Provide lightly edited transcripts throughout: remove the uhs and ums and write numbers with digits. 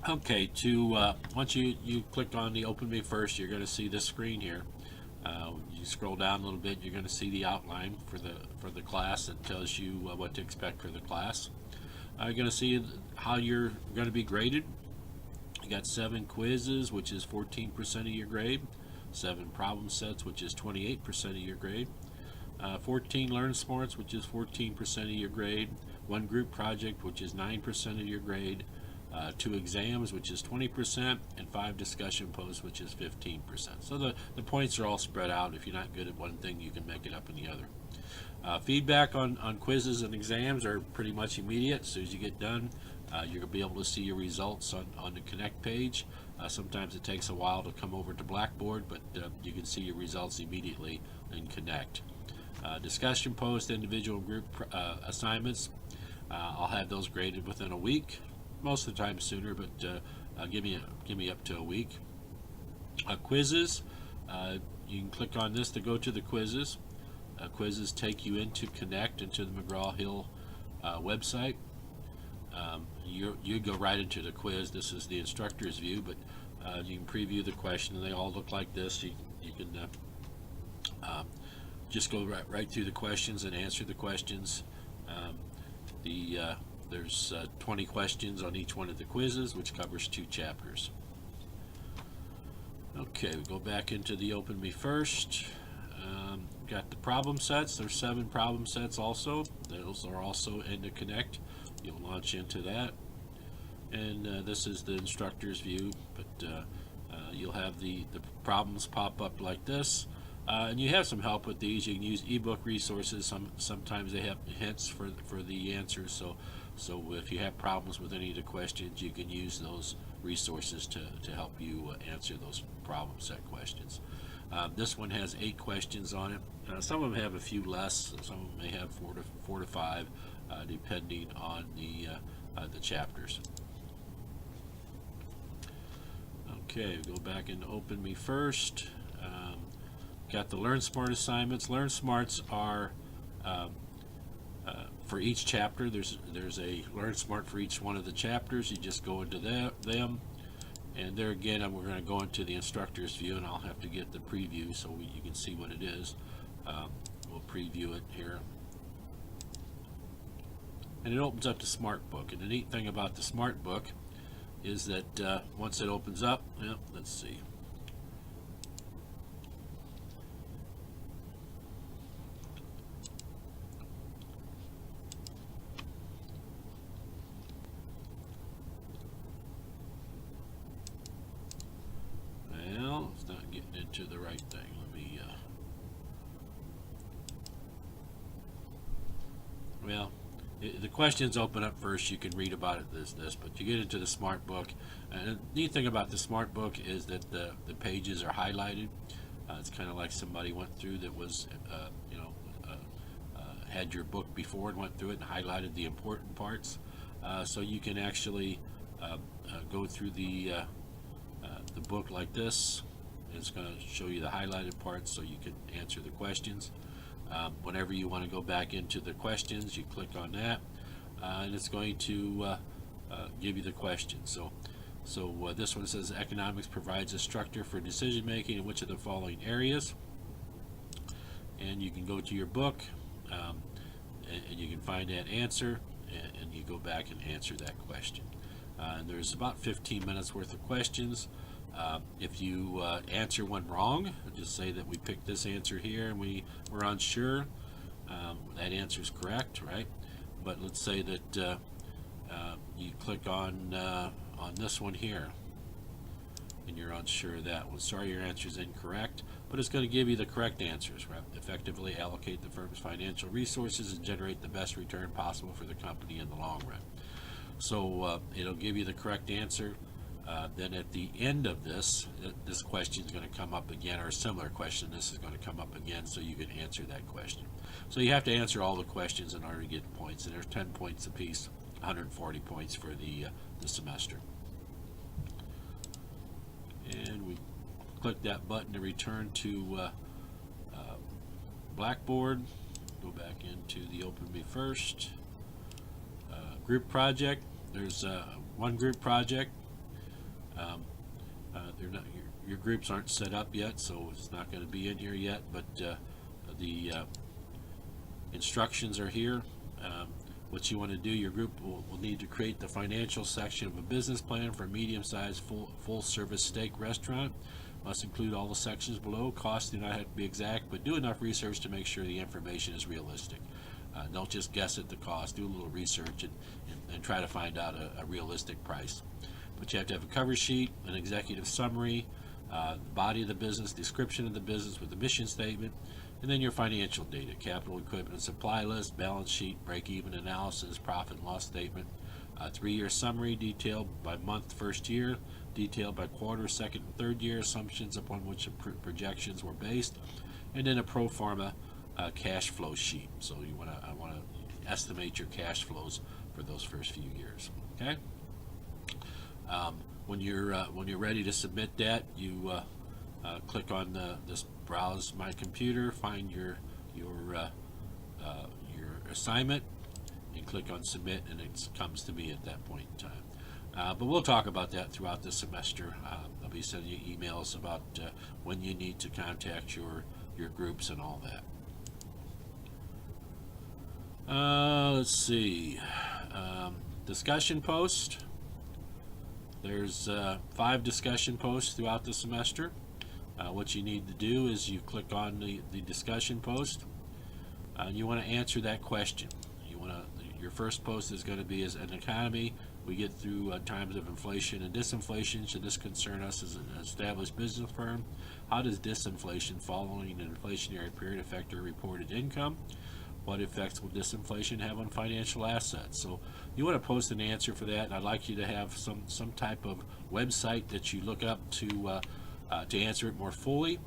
Okay, once you click on the Open Me First, you're going to see this screen here. You scroll down a little bit, you're going to see the outline for the class that tells you what to expect for the class. You're going to see how you're going to be graded. You got 7 quizzes, which is 14% of your grade, 7 problem sets, which is 28% of your grade, 14 Learn Smarts, which is 14% of your grade, 1 group project, which is 9% of your grade, 2 exams, which is 20%, and 5 discussion posts, which is 15%. So the points are all spread out. If you're not good at one thing, you can make it up in the other. Feedback on quizzes and exams are pretty much immediate. As soon as you get done, you're going to be able to see your results on the Connect page. Sometimes it takes a while to come over to Blackboard, but you can see your results immediately in Connect. Discussion posts, individual group assignments, I'll have those graded within a week. Most of the time sooner, but give me up to a week. Quizzes, you can click on this to go to the quizzes. Quizzes take you into Connect, into the McGraw-Hill website. You go right into the quiz. This is the instructor's view, but you can preview the question, and they all look like this. You can just go right through the questions and answer the questions. There's 20 questions on each one of the quizzes, which covers 2 chapters. Okay, we go back into the Open Me First. Got the problem sets. There's 7 problem sets also. Those are also in the Connect. You'll launch into that. And this is the instructor's view, but you'll have the problems pop up like this. And you have some help with these. You can use ebook resources. Sometimes they have hints for the answers. So if you have problems with any of the questions, you can use those resources to help you answer those problem set questions. This one has 8 questions on it. Some of them have a few less. Some of them may have 4 to 5, depending on the chapters. Okay, go back and Open Me First. Got the Learn Smart assignments. Learn Smarts are for each chapter. There's a Learn Smart for each one of the chapters. You just go into them. And there again, we're going to go into the instructor's view, and I'll have to get the preview so you can see what it is. We'll preview it here. And it opens up the Smart Book. And the neat thing about the Smart Book is that once it opens up, let's see. Well, it's not getting into the right thing. Let me, the questions open up first. You can read about it, but you get into the Smart Book. And the neat thing about the Smart Book is that the pages are highlighted. It's kind of like somebody went through that was, had your book before and went through it and highlighted the important parts. So you can actually go through the book like this. It's going to show you the highlighted parts so you can answer the questions. Whenever you want to go back into the questions, you click on that, and it's going to give you the questions. So this one says economics provides a structure for decision making in which of the following areas. And you can go to your book, and you can find that answer, and you go back and answer that question. And there's about 15 minutes worth of questions. If you answer one wrong, just say that we picked this answer here and we're unsure. That answer is correct, right? But let's say that you click on this one here and you're unsure of that one. Sorry, your answer is incorrect, but it's going to give you the correct answers, right? Effectively allocate the firm's financial resources and generate the best return possible for the company in the long run. So it'll give you the correct answer. Then at the end of this question is going to come up again, or a similar question. This is going to come up again, so you can answer that question. So you have to answer all the questions in order to get points, and there's 10 points apiece, 140 points for the semester. And we click that button to return to Blackboard. Go back into the Open Me First group project. There's one group project. They're not, your groups aren't set up yet, so it's not going to be in here yet, but the instructions are here. What you want to do, your group will need to create the financial section of a business plan for a medium-sized full service steak restaurant. Must include all the sections below. Costs do not have to be exact, but do enough research to make sure the information is realistic. Don't just guess at the cost. Do a little research and try to find out a realistic price. But you have to have a cover sheet, an executive summary, the body of the business, description of the business with the mission statement, and then your financial data, capital, equipment, and supply list, balance sheet, break-even analysis, profit and loss statement, 3-year summary detailed by month first year, detailed by quarter, second and third year, assumptions upon which the projections were based, and then a pro forma cash flow sheet. So I want to estimate your cash flows for those first few years. Okay. When you're ready to submit that, you click on this browse my computer, find your assignment, and click on submit, and it comes to me at that point in time. But we'll talk about that throughout the semester. I'll be sending you emails about when you need to contact your groups and all that. Let's see. Discussion post. There's 5 discussion posts throughout the semester. What you need to do is you click on the discussion post, and you want to answer that question. Your first post is going to be, as an economy, we get through times of inflation and disinflation. Should this concern us as an established business firm? How does disinflation following an inflationary period affect our reported income? What effects will disinflation have on financial assets? So you want to post an answer for that, and I'd like you to have some type of website that you look up to answer it more fully.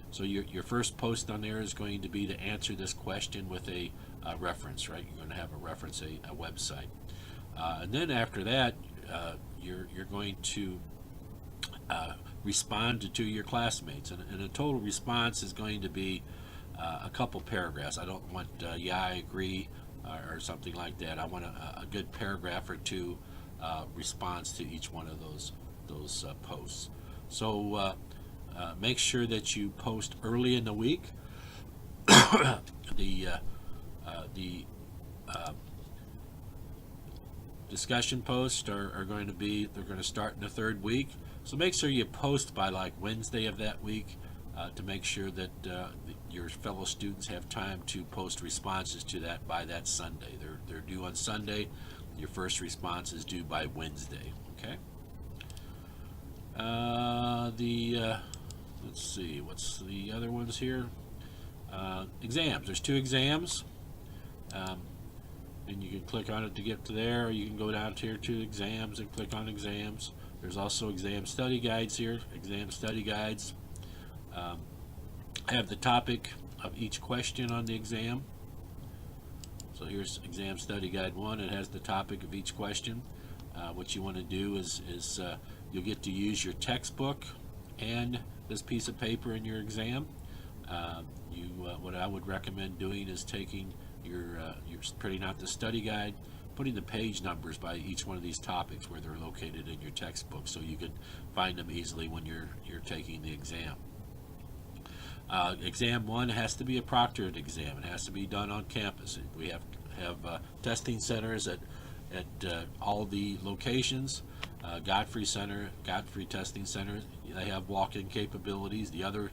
So your first post on there is going to be to answer this question with a reference, right? You're going to have a reference, a website. And then after that, you're going to respond to your classmates. And a total response is going to be a couple paragraphs. I don't want yeah, I agree, or something like that. I want a good paragraph or two response to each one of those posts. So make sure that you post early in the week. The discussion posts are going to be, they're going to start in the 3rd week. So make sure you post by like Wednesday of that week to make sure that your fellow students have time to post responses to that by that Sunday. They're due on Sunday. Your first response is due by Wednesday. Okay. Let's see, what's the other ones here? Exams. There's 2 exams. And you can click on it to get to there, or you can go down here to exams and click on exams. There's also exam study guides here, exam study guides. Have the topic of each question on the exam. So here's exam study guide 1. It has the topic of each question. What you want to do is you'll get to use your textbook and this piece of paper in your exam. What I would recommend doing is taking you're printing out the study guide, putting the page numbers by each one of these topics where they're located in your textbook, so you can find them easily when you're taking the exam. Exam 1 has to be a proctored exam. It has to be done on campus. We have testing centers at all the locations. Godfrey Center, Godfrey Testing Center, they have walk-in capabilities. The other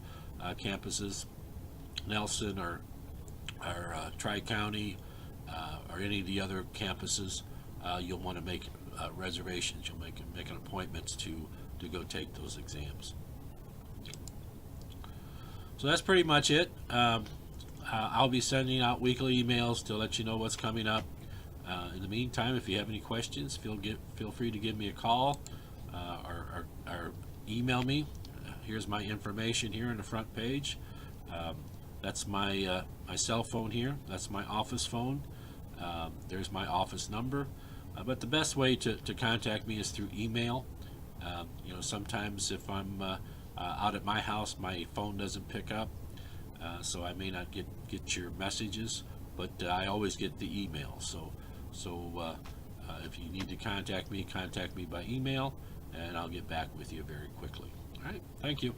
campuses, Nelson or Tri-County, or any of the other campuses, you'll want to make reservations. You'll make appointments to go take those exams. So that's pretty much it. I'll be sending out weekly emails to let you know what's coming up. In the meantime, if you have any questions, feel free to give me a call or email me. Here's my information here on the front page. That's my cell phone here. That's my office phone. There's my office number. But the best way to contact me is through email. Sometimes if I'm out at my house, my phone doesn't pick up, so I may not get your messages, but I always get the email. So if you need to contact me by email, and I'll get back with you very quickly. All right, thank you.